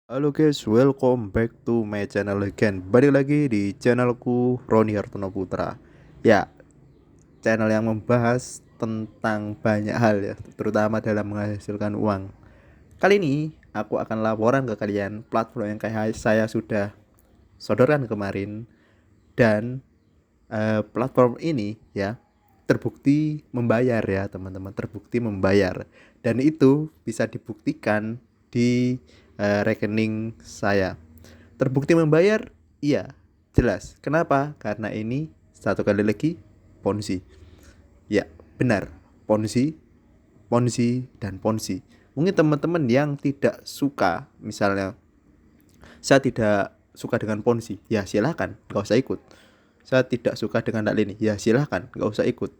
Halo guys, welcome back to my channel again. Balik lagi di channelku Roni Hartono Putra. Ya, channel yang membahas tentang banyak hal ya, terutama dalam menghasilkan uang. Kali ini aku akan laporan ke kalian platform yang kayak saya sudah sodorkan kemarin dan platform ini ya terbukti membayar ya teman-teman, terbukti membayar dan itu bisa dibuktikan di rekening saya. Terbukti membayar? Iya, jelas. Kenapa? Karena ini satu kali lagi ponzi. Ya, benar. Ponzi, ponzi dan ponzi. Mungkin teman-teman yang tidak suka, misalnya saya tidak suka dengan ponzi, ya silahkan, nggak usah ikut. Saya tidak suka dengan hal ini, ya silahkan, nggak usah ikut.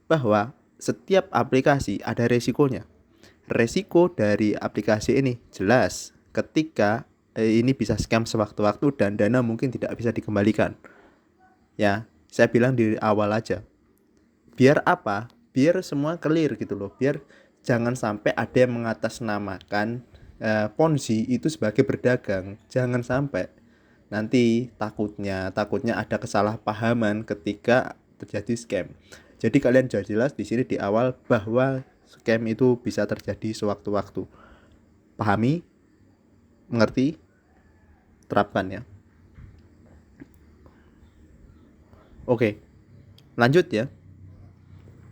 Bahwa setiap aplikasi ada resikonya. Resiko dari aplikasi ini jelas ketika ini bisa scam sewaktu-waktu dan dana mungkin tidak bisa dikembalikan. Ya, saya bilang di awal aja. Biar apa? Biar semua clear gitu loh. Biar jangan sampai ada yang mengatasnamakan ponzi itu sebagai berdagang. Jangan sampai nanti takutnya ada kesalahpahaman ketika terjadi scam. Jadi kalian sudah jelas di sini di awal bahwa scam itu bisa terjadi sewaktu-waktu. Pahami, mengerti, terapkan ya. Oke, lanjut ya.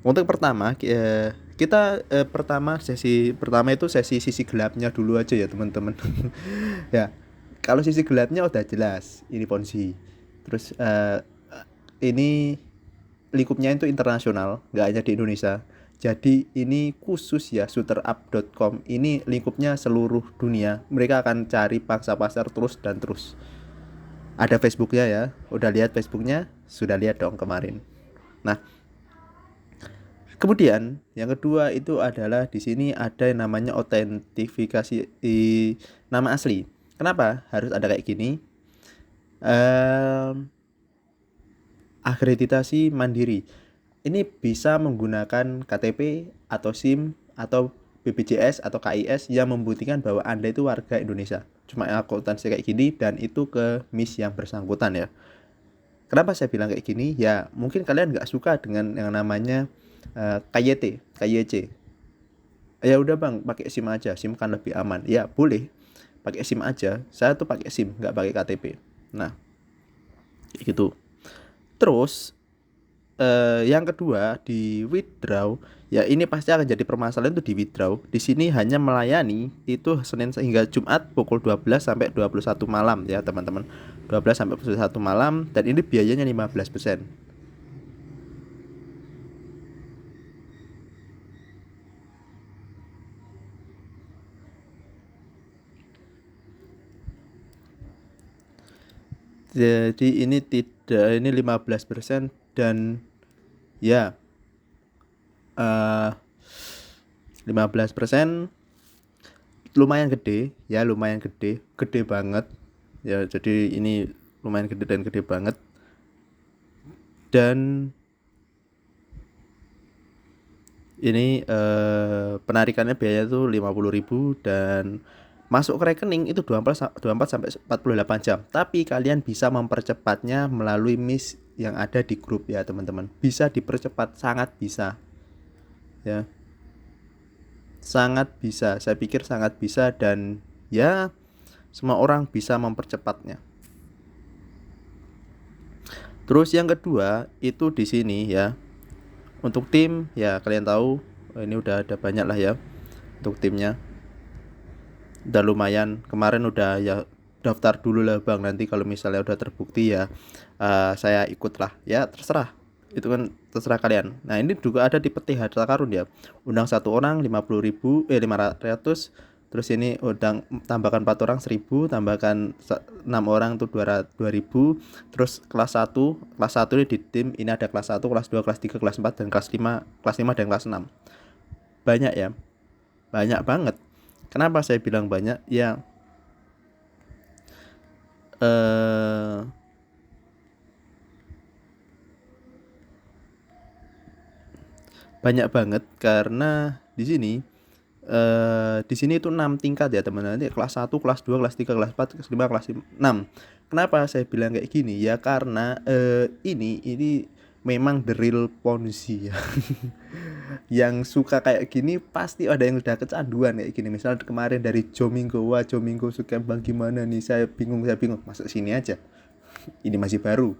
Untuk pertama kita pertama sesi pertama itu sisi gelapnya dulu aja ya teman-teman. Ya, kalau sisi gelapnya udah jelas ini ponzi. Terus ini lingkupnya itu internasional, nggak hanya di Indonesia. Jadi ini khusus ya, shooterup.com ini lingkupnya seluruh dunia. Mereka akan cari pangsa pasar terus dan terus. Ada Facebooknya ya, udah lihat Facebooknya, sudah lihat dong kemarin. Nah, kemudian yang kedua itu adalah di sini ada yang namanya autentifikasi nama asli. Kenapa harus ada kayak gini? Akreditasi mandiri. Ini bisa menggunakan KTP atau SIM atau BPJS atau KIS yang membuktikan bahwa Anda itu warga Indonesia. Cuma akuntansi kayak gini dan itu ke MIS yang bersangkutan ya. Kenapa saya bilang kayak gini? Ya mungkin kalian nggak suka dengan yang namanya KYT, KYC. Ya udah bang, pakai SIM aja, SIM kan lebih aman. Ya boleh, pakai SIM aja. Saya tuh pakai SIM, nggak pakai KTP. Nah, gitu. Terus yang kedua di withdraw, ya ini pasti akan jadi permasalahan tuh di withdraw. Di sini hanya melayani itu Senin hingga Jumat pukul 12 sampai 21 malam ya teman-teman. 12 sampai 21 malam dan ini biayanya 15%. Jadi ini tidak, ini 15% dan ya 15% lumayan gede ya, lumayan gede, gede banget ya. Jadi ini lumayan gede dan gede banget dan ini penarikannya biaya tuh 50.000 dan masuk ke rekening itu 24 sampai 48 jam. Tapi kalian bisa mempercepatnya melalui MIS yang ada di grup ya teman-teman. Bisa dipercepat, sangat bisa. Ya, sangat bisa. Saya pikir sangat bisa dan ya semua orang bisa mempercepatnya. Terus yang kedua itu di sini ya. Untuk tim ya kalian tahu ini udah ada banyak lah ya untuk timnya. Udah lumayan, kemarin udah ya daftar dulu lah bang, nanti kalau misalnya udah terbukti ya saya ikut lah ya, terserah, itu kan terserah kalian. Nah ini juga ada di peti harta karun ya, undang satu orang 50.000 500, terus ini undang tambahkan 4 orang 1.000, tambahkan 6 orang tuh 2.000. Terus kelas satu ini di tim ini ada kelas 1, kelas 2, kelas 3, kelas 4 dan kelas 5 dan kelas 6. Banyak ya, banyak banget. Kenapa saya bilang banyak? Ya eh, banyak banget karena di sini Di sini itu 6 tingkat ya teman-teman. Nanti kelas 1, kelas 2, kelas 3, kelas 4, kelas 5, kelas 6. Kenapa saya bilang kayak gini? Ya karena ini memang the real Ponzi ya. Yang suka kayak gini pasti ada yang udah kecanduan kayak gini. Misal kemarin dari Jomingo, wah Jomingo suka bang gimana nih? Saya bingung. Masuk sini aja. Ini masih baru.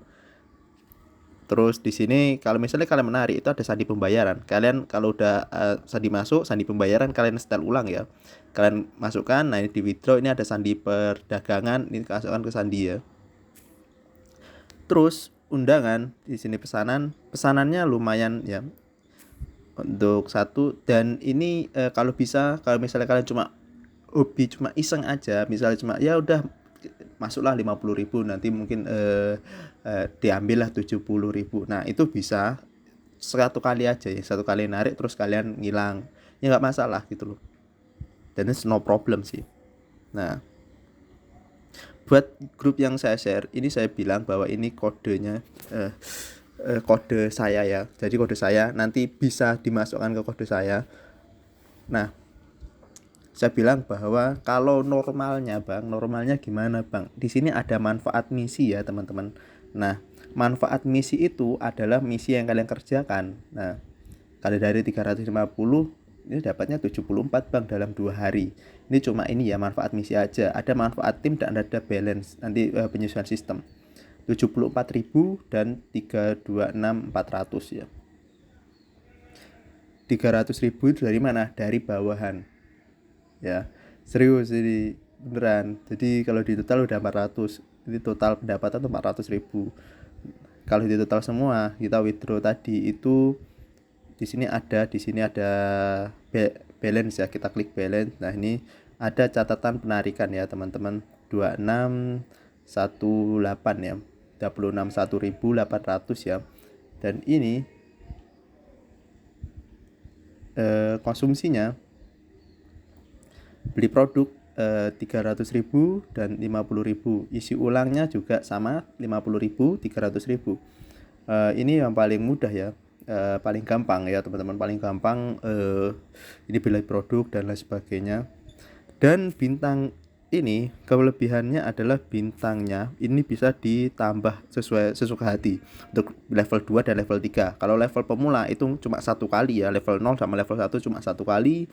Terus di sini kalau misalnya kalian menarik itu ada sandi pembayaran. Kalian kalau udah sandi masuk, sandi pembayaran kalian setel ulang ya. Kalian masukkan, nah ini di withdraw, ini ada sandi perdagangan, ini masukkan ke sandi ya. Terus undangan di sini pesanannya lumayan ya untuk satu, dan ini kalau bisa, kalau misalnya kalian cuma hobi, cuma iseng aja, misalnya cuma ya udah masuklah 50.000, nanti mungkin diambillah 70.000. Nah itu bisa satu kali aja ya, satu kali narik terus kalian ngilang ya, nggak masalah gitu loh, dan it's no problem sih. Nah buat grup yang saya share ini, saya bilang bahwa ini kodenya kode saya ya, jadi kode saya nanti bisa dimasukkan ke kode saya. Nah saya bilang bahwa kalau normalnya gimana bang? Di sini ada manfaat misi ya teman-teman. Nah manfaat misi itu adalah misi yang kalian kerjakan. Nah kali dari 350 ini dapatnya 74 bang dalam 2 hari. Ini cuma ini ya manfaat misi aja. Ada manfaat tim dan ada balance nanti penyesuaian sistem. 74.000 dan 326.400 ya. 300.000 dari mana? Dari bawahan. Ya serius ini beneran. Jadi kalau di total udah 400, ini total pendapatan tuh 400.000. Kalau di total semua kita withdraw tadi itu di sini ada balance ya, kita klik balance. Nah ini ada catatan penarikan ya teman-teman, 2618 ya, 26.1.800 ya. Dan ini konsumsinya beli produk 300.000 dan 50.000, isi ulangnya juga sama 50.000, 300.000. Ini yang paling mudah ya, paling gampang ya teman-teman, paling gampang ini beli produk dan lain sebagainya. Dan bintang ini kelebihannya adalah bintangnya ini bisa ditambah sesuai sesuka hati untuk level 2 dan level 3. Kalau level pemula itu cuma satu kali ya, level 0 sama level 1 cuma satu kali.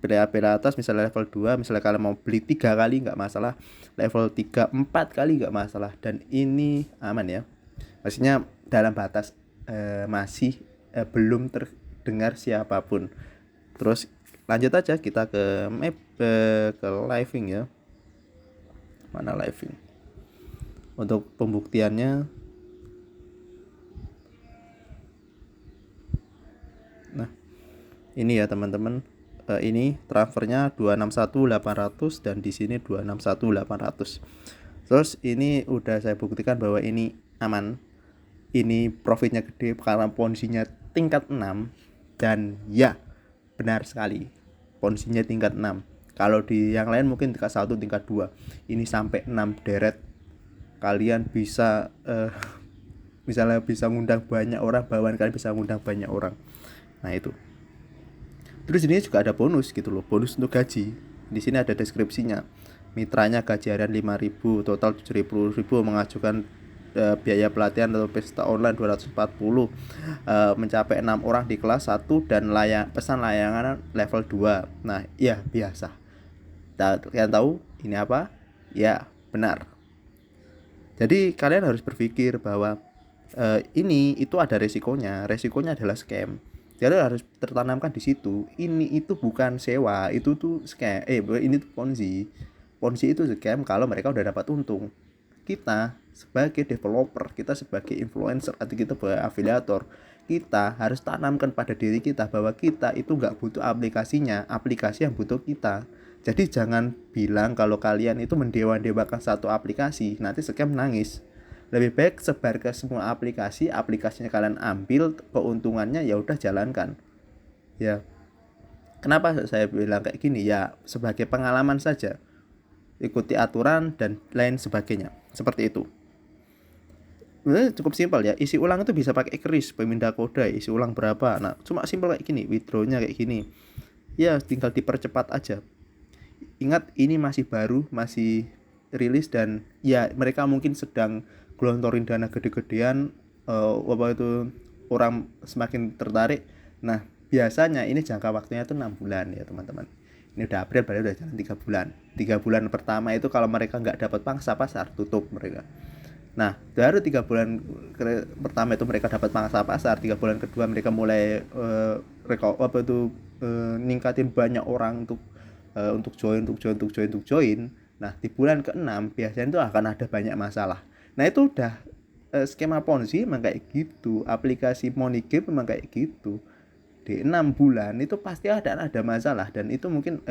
Bela atas misalnya level 2, misalnya kalian mau beli 3 kali nggak masalah, level 3 4 kali nggak masalah, dan ini aman ya. Maksudnya dalam batas masih belum terdengar siapapun. Terus lanjut aja kita ke map, ke living ya. Mana living? Untuk pembuktiannya, nah ini ya teman-teman, ini transfernya 261.800 dan di sini 261.800. Terus ini udah saya buktikan bahwa ini aman, ini profitnya gede karena ponzinya tingkat 6. Dan ya benar sekali, ponzinya tingkat 6. Kalau di yang lain mungkin tingkat 1, tingkat 2. Ini sampai 6 deret. Kalian bisa misalnya bisa ngundang banyak orang, bawaan kalian bisa ngundang banyak orang. Nah itu. Terus ini juga ada bonus gitu loh, bonus untuk gaji. Di sini ada deskripsinya. Mitranya gaji harian 5.000, total 70.000, mengajukan biaya pelatihan atau pesta online 240, mencapai 6 orang di kelas 1 dan pesan layangan level 2. Nah iya biasa. Kalian tahu ini apa? Ya benar. Jadi kalian harus berpikir bahwa ini itu ada resikonya adalah scam. Jadi harus tertanamkan di situ. Ini itu bukan sewa, itu tuh scam. Ini tuh Ponzi. Ponzi itu scam kalau mereka udah dapat untung. Kita sebagai developer, kita sebagai influencer, atau kita sebagai afiliator, kita harus tanamkan pada diri kita bahwa kita itu nggak butuh aplikasinya, aplikasi yang butuh kita. Jadi jangan bilang kalau kalian itu mendewa-dewakan satu aplikasi, nanti scam nangis. Lebih baik sebar ke semua aplikasinya kalian ambil keuntungannya, ya udah jalankan. Ya. Kenapa saya bilang kayak gini? Ya sebagai pengalaman saja. Ikuti aturan dan lain sebagainya. Seperti itu. Cukup simpel ya. Isi ulang itu bisa pakai kris, pemindah kode, isi ulang berapa. Nah, cuma simpel kayak gini, withdrawnya kayak gini. ya tinggal dipercepat aja. Ingat ini masih baru, masih rilis, dan ya mereka mungkin sedang gelontorin dana gede-gedean, apa itu, orang semakin tertarik. Nah, biasanya ini jangka waktunya itu 6 bulan ya teman-teman. Ini udah April, berarti udah jalan 3 bulan. 3 bulan pertama itu kalau mereka nggak dapat pangsa pasar, tutup mereka. Nah, baru 3 bulan pertama itu mereka dapat pangsa pasar, 3 bulan kedua mereka mulai ningkatin banyak orang untuk join. Nah, di bulan ke-6 biasanya itu akan ada banyak masalah. Nah, itu udah skema Ponzi memang kayak gitu, aplikasi money game memang kayak gitu. Di 6 bulan itu pasti ada masalah, dan itu mungkin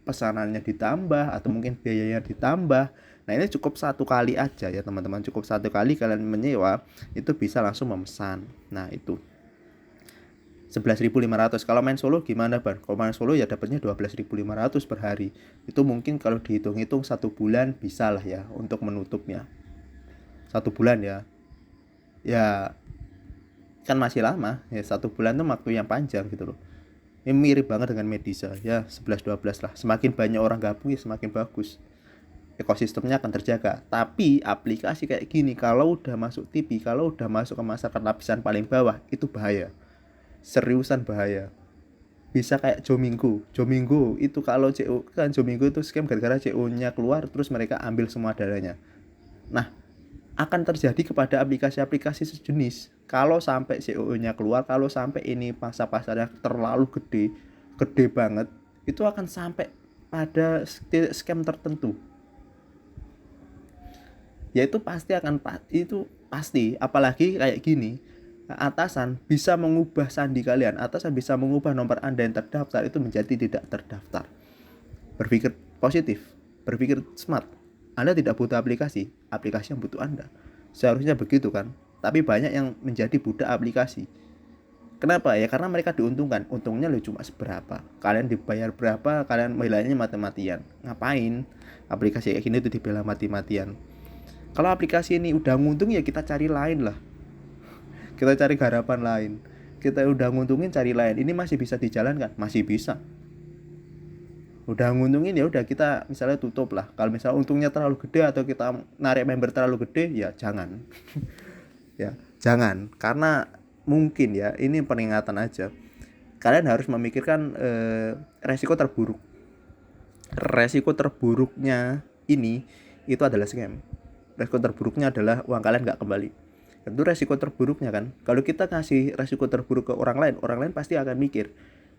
pesanannya ditambah atau mungkin biayanya ditambah. Nah, ini cukup 1 kali aja ya teman-teman, cukup 1 kali kalian menyewa itu bisa langsung memesan. Nah, itu 11.500. Kalau main solo gimana, Ban? Kalau main solo ya dapatnya 12.500 per hari. Itu mungkin kalau dihitung-hitung 1 bulan bisa lah ya untuk menutupnya. 1 bulan ya. Ya kan masih lama ya, 1 bulan tuh waktu yang panjang gitu loh. Ini mirip banget dengan Medisa ya, 11-12 lah. Semakin banyak orang gabung ya semakin bagus, ekosistemnya akan terjaga. Tapi aplikasi kayak gini kalau udah masuk TV, kalau udah masuk ke masyarakat lapisan paling bawah, itu bahaya, seriusan bahaya. Bisa kayak Jomingo itu, kalau CO kan, Jomingo itu scam gara-gara CO nya keluar terus mereka ambil semua dananya. Nah, akan terjadi kepada aplikasi-aplikasi sejenis kalau sampai CEO-nya keluar, kalau sampai ini pangsa pasarnya terlalu gede banget, itu akan sampai pada scam tertentu. Ya itu pasti, apalagi kayak gini, atasan bisa mengubah sandi kalian, atasan bisa mengubah nomor Anda yang terdaftar itu menjadi tidak terdaftar. Berpikir positif, berpikir smart. Anda tidak butuh aplikasi yang butuh Anda. Seharusnya begitu kan? Tapi banyak yang menjadi budak aplikasi. Kenapa? Ya karena mereka diuntungkan. Untungnya cuma seberapa. Kalian dibayar berapa, kalian membelanya mati-matian. Ngapain? Aplikasi kayak gini tuh dibela mati-matian. Kalau aplikasi ini udah nguntung ya kita cari lain lah. Kita cari garapan lain. Kita udah nguntungin, cari lain. Ini masih bisa dijalankan? Masih bisa. Udah nguntungin ya udah, kita misalnya tutup lah. Kalau misalnya untungnya terlalu gede atau kita narik member terlalu gede, ya jangan. Ya jangan, karena mungkin ya ini peringatan aja. Kalian harus memikirkan resiko terburuknya ini itu adalah scam. Resiko terburuknya adalah uang kalian nggak kembali. Itu resiko terburuknya kan. Kalau kita kasih resiko terburuk ke orang lain pasti akan mikir,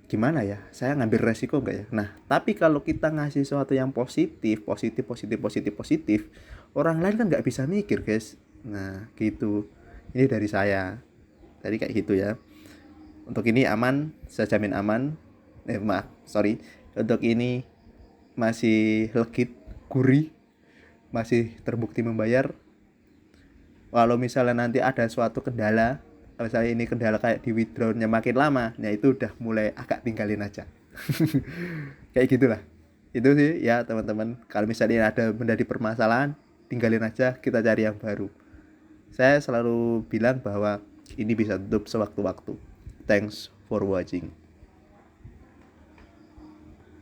gimana ya, saya ngambil resiko enggak ya. Nah, tapi kalau kita ngasih sesuatu yang positif, orang lain kan nggak bisa mikir, guys. Nah, gitu. Ini dari saya. Tadi kayak gitu ya. Untuk ini aman, saya jamin aman. Untuk ini masih legit, gurih, masih terbukti membayar. Kalau misalnya nanti ada suatu kendala, misalnya ini kendala kayak di withdrawnya makin lama, nah itu udah mulai agak tinggalin aja. Kayak gitulah. Itu sih ya teman-teman. Kalau misalnya ada menjadi permasalahan, tinggalin aja, kita cari yang baru. Saya selalu bilang bahwa ini bisa tutup sewaktu-waktu. Thanks for watching.